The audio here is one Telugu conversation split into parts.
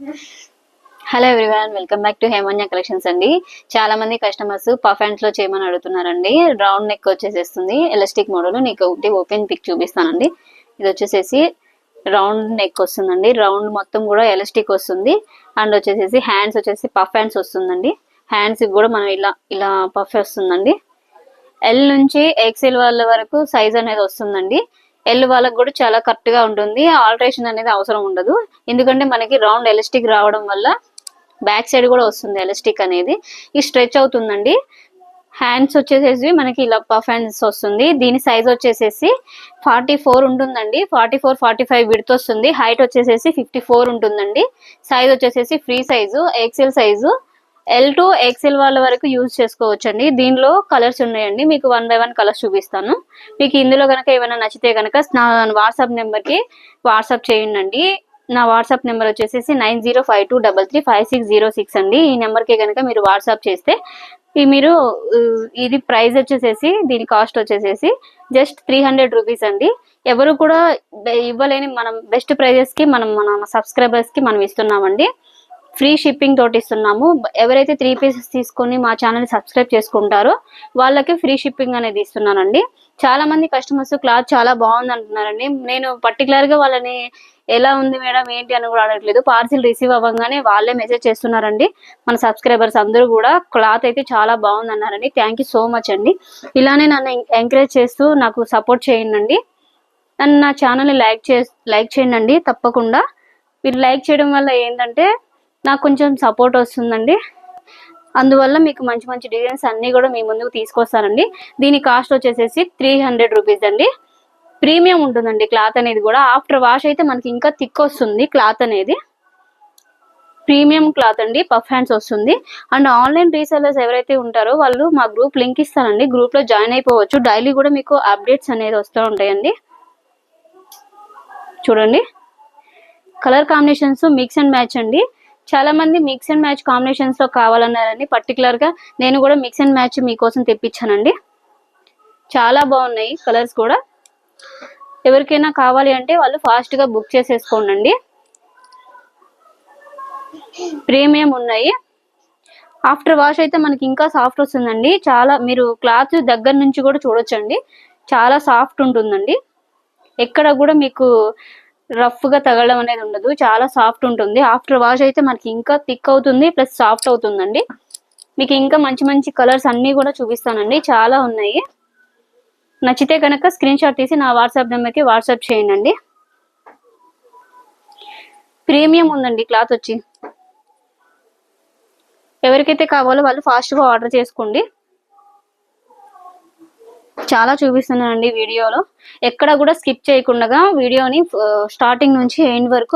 Hello everyone, welcome back to Hemanya collections అండి. చాలా మంది కస్టమర్స్ పఫ్ హ్యాండ్స్ లో చేయమని అడుగుతున్నారండి. రౌండ్ నెక్ వచ్చేసేస్తుంది, ఎలాస్టిక్ మోడల్. నీకు ఒకటి ఓపెన్ పిక్ చూపిస్తానండి. ఇది వచ్చేసేసి రౌండ్ నెక్ వస్తుందండి. రౌండ్ మొత్తం కూడా ఎలాస్టిక్ వస్తుంది. అండ్ వచ్చేసేసి హ్యాండ్స్ వచ్చేసి పఫ్ హ్యాండ్స్ వస్తుందండి. హ్యాండ్స్ కూడా మనం ఇలా ఇలా పఫ్ వస్తుందండి. ఎల్ నుంచి ఎక్సెల్ వాళ్ళ వరకు సైజ్ అనేది వస్తుందండి. ఎల్ వాళ్ళకి కూడా చాలా కరెక్ట్ గా ఉంటుంది. ఆల్టరేషన్ అనేది అవసరం ఉండదు, ఎందుకంటే మనకి రౌండ్ ఎలాస్టిక్ రావడం వల్ల బ్యాక్ సైడ్ కూడా వస్తుంది ఎలాస్టిక్ అనేది. ఈ స్ట్రెచ్ అవుతుందండి. హ్యాండ్స్ వచ్చేసేసి మనకి ఇలా పఫ్ హ్యాండ్స్ వస్తుంది. దీని సైజ్ వచ్చేసేసి 44 ఉంటుందండి. 44-45 విడ్త్ వస్తుంది. హైట్ వచ్చేసేసి 54 ఉంటుందండి. సైజ్ వచ్చేసేసి free size, XL size. L to XL వాళ్ళ వరకు యూజ్ చేసుకోవచ్చు అండి. దీనిలో కలర్స్ ఉన్నాయండి. మీకు 1 by 1 కలర్స్ చూపిస్తాను. మీకు ఇందులో కనుక ఏమైనా నచ్చితే కనుక నా వాట్సాప్ నెంబర్కి వాట్సాప్ చేయండి. నా వాట్సాప్ నెంబర్ వచ్చేసి 9052335606 అండి. ఈ నెంబర్కి కనుక మీరు వాట్సాప్ చేస్తే మీరు ఇది ప్రైస్ వచ్చేసేసి, దీని కాస్ట్ వచ్చేసేసి జస్ట్ 300 రూపీస్ అండి. ఎవరు కూడా ఇవ్వలేని మనం బెస్ట్ ప్రైజెస్ కి మన సబ్స్క్రైబర్స్ కి మనం ఇస్తున్నామండి. ఫ్రీ షిప్పింగ్ తోటి ఇస్తున్నాము. ఎవరైతే 3 పీసెస్ తీసుకొని మా ఛానల్ సబ్స్క్రైబ్ చేసుకుంటారో వాళ్ళకి ఫ్రీ షిప్పింగ్ అనేది ఇస్తున్నానండి. చాలా మంది కస్టమర్స్ క్లాత్ చాలా బాగుంది అంటున్నారండి. నేను పర్టికులర్ గా వాళ్ళని ఎలా ఉంది మేడం ఏంటి అని కూడా అడగట్లేదు. పార్సిల్ రిసీవ్ అవ్వగానే వాళ్ళే మెసేజ్ చేస్తున్నారండి. మన సబ్స్క్రైబర్స్ అందరూ కూడా క్లాత్ అయితే చాలా బాగుంది అన్నారండి. థ్యాంక్ యూ సో మచ్ అండి. ఇలానే నన్ను ఎంకరేజ్ చేస్తూ నాకు సపోర్ట్ చేయండి. నన్ను నా ఛానల్ లైక్ చేయండి తప్పకుండా. మీరు లైక్ చేయడం వల్ల ఏంటంటే నాకు కొంచెం సపోర్ట్ వస్తుందండి. అందువల్ల మీకు మంచి మంచి డిజైన్స్ అన్ని కూడా మీ ముందుకు తీసుకొస్తానండి. దీని కాస్ట్ వచ్చేసేసి 300 రూపీస్ అండి. ప్రీమియం ఉంటుందండి క్లాత్ అనేది కూడా. ఆఫ్టర్ వాష్ అయితే మనకి ఇంకా థిక్ వస్తుంది క్లాత్ అనేది. ప్రీమియం క్లాత్ అండి, పఫ్ హ్యాండ్స్ వస్తుంది. అండ్ ఆన్లైన్ రీసెల్లర్స్ ఎవరైతే ఉంటారో వాళ్ళు మా గ్రూప్ లింక్ ఇస్తానండి. గ్రూప్ లో జాయిన్ అయిపోవచ్చు. డైలీ కూడా మీకు అప్డేట్స్ అనేది వస్తూ ఉంటాయండి. చూడండి, colour combinations mix and match అండి. చాలా మంది మిక్స్ అండ్ మ్యాచ్ కాంబినేషన్స్ లో కావాలన్నారని పర్టికులర్ గా నేను కూడా మిక్స్ అండ్ మ్యాచ్ మీకోసం తెప్పించానండి. చాలా బాగున్నాయి కలర్స్ కూడా. ఎవరికైనా కావాలి అంటే వాళ్ళు ఫాస్ట్ గా బుక్ చేసేసుకోండి. ప్రీమియం ఉన్నాయి. ఆఫ్టర్ వాష్ అయితే మనకి ఇంకా సాఫ్ట్ వస్తుందండి. చాలా మీరు క్లాత్ దగ్గర నుంచి కూడా చూడొచ్చండి. చాలా సాఫ్ట్ ఉంటుందండి. ఎక్కడ కూడా మీకు రఫ్ గా తగలడం అనేది ఉండదు. చాలా సాఫ్ట్ ఉంటుంది. ఆఫ్టర్ వాష్ అయితే మనకి ఇంకా థిక్ అవుతుంది, ప్లస్ సాఫ్ట్ అవుతుందండి. మీకు ఇంకా మంచి మంచి కలర్స్ అన్ని కూడా చూపిస్తానండి. చాలా ఉన్నాయి. నచ్చితే కనుక స్క్రీన్ షాట్ తీసి నా వాట్సాప్ నెంబర్కి వాట్సాప్ చేయండి. ప్రీమియం ఉందండి క్లాత్ వచ్చి. ఎవరికైతే కావాలో వాళ్ళు ఫాస్ట్ గా ఆర్డర్ చేసుకోండి. చాలా చూపిస్తున్నానండి వీడియోలో. ఎక్కడ కూడా స్కిప్ చేయకుండా వీడియోని స్టార్టింగ్ నుంచి ఎండ్ వరకు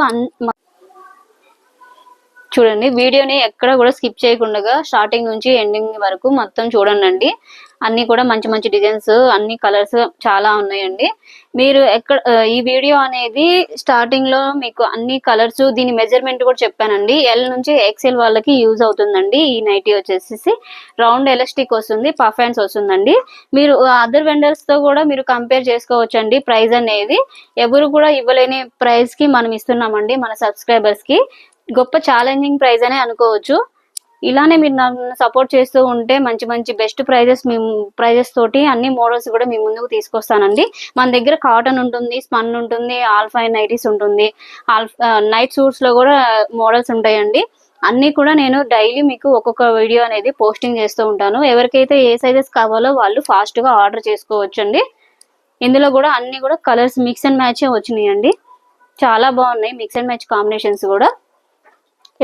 చూడండి. వీడియోని ఎక్కడ కూడా స్కిప్ చేయకుండా స్టార్టింగ్ నుంచి ఎండింగ్ వరకు మొత్తం చూడండి. అన్ని కూడా మంచి మంచి డిజైన్స్, అన్ని కలర్స్ చాలా ఉన్నాయండి. మీరు ఈ వీడియో అనేది స్టార్టింగ్ లో మీకు అన్ని కలర్స్, దీని మెజర్మెంట్ కూడా చెప్పానండి. ఎల్ నుంచి ఎక్సెల్ వాళ్ళకి యూజ్ అవుతుందండి. ఈ నైటీ వచ్చేసి రౌండ్ ఎలాస్టిక్ వస్తుంది, పఫ్ హ్యాండ్స్ వస్తుందండి. మీరు అదర్ వెండర్స్ తో కూడా మీరు కంపేర్ చేసుకోవచ్చండి. ప్రైస్ అనేది ఎవరు కూడా ఇవ్వలేని ప్రైస్ కి మనం ఇస్తున్నామండి మన సబ్స్క్రైబర్స్ కి. గొప్ప ఛాలెంజింగ్ ప్రైజ్ అనే అనుకోవచ్చు. ఇలానే మీరు నన్ను సపోర్ట్ చేస్తూ ఉంటే మంచి మంచి బెస్ట్ ప్రైజెస్ తోటి అన్ని మోడల్స్ కూడా మీ ముందుకు తీసుకొస్తానండి. మన దగ్గర కాటన్ ఉంటుంది, స్పన్ ఉంటుంది, ఆల్ఫైన్ నైటీస్ ఉంటుంది, నైట్ సూట్స్ లో కూడా మోడల్స్ ఉంటాయండి. అన్ని కూడా నేను డైలీ మీకు ఒక్కొక్క వీడియో అనేది పోస్టింగ్ చేస్తూ ఉంటాను. ఎవరికైతే ఏ సైజెస్ కావాలో వాళ్ళు ఫాస్ట్ గా ఆర్డర్ చేసుకోవచ్చండి. ఇందులో కూడా అన్ని కూడా కలర్స్ మిక్స్ అండ్ మ్యాచ్ వచ్చినాయండి. చాలా బాగున్నాయి మిక్స్ అండ్ మ్యాచ్ కాంబినేషన్స్ కూడా.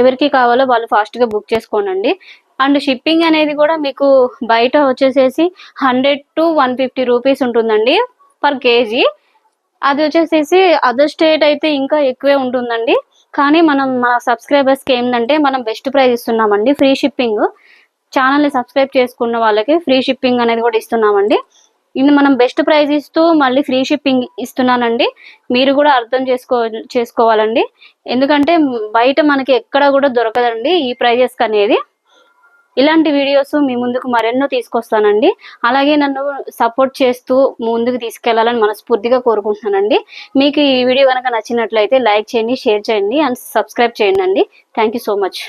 ఎవరికి కావాలో వాళ్ళు ఫాస్ట్ గా బుక్ చేసుకోనండి. అండ్ షిప్పింగ్ అనేది కూడా మీకు బయట వచ్చేసేసి 100 to 150 రూపీస్ ఉంటుందండి పర్ కేజీ. అది వచ్చేసేసి అదర్ స్టేట్ అయితే ఇంకా ఎక్కువే ఉంటుందండి. కానీ మన సబ్స్క్రైబర్స్ కి ఏంటంటే మనం బెస్ట్ ప్రైస్ ఇస్తున్నామండి. ఫ్రీ షిప్పింగ్, ఛానల్ ని సబ్స్క్రైబ్ చేసుకున్న వాళ్ళకి ఫ్రీ షిప్పింగ్ అనేది కూడా ఇస్తున్నామండి. ఇది మనం బెస్ట్ ప్రైస్ ఇస్తూ మళ్ళీ ఫ్రీ షిప్పింగ్ ఇస్తున్నానండి. మీరు కూడా అర్థం చేసుకోవాలండి. ఎందుకంటే బయట మనకి ఎక్కడ కూడా దొరకదండి ఈ ప్రైజెస్ అనేది. ఇలాంటి వీడియోస్ మీ ముందుకు మరెన్నో తీసుకొస్తానండి. అలాగే నన్ను సపోర్ట్ చేస్తూ ముందుకు తీసుకెళ్లాలని మనస్ఫూర్తిగా కోరుకుంటున్నానండి. మీకు ఈ వీడియో కనుక నచ్చినట్లయితే లైక్ చేయండి, షేర్ చేయండి అండ్ సబ్స్క్రైబ్ చేయండి. Thank you so much.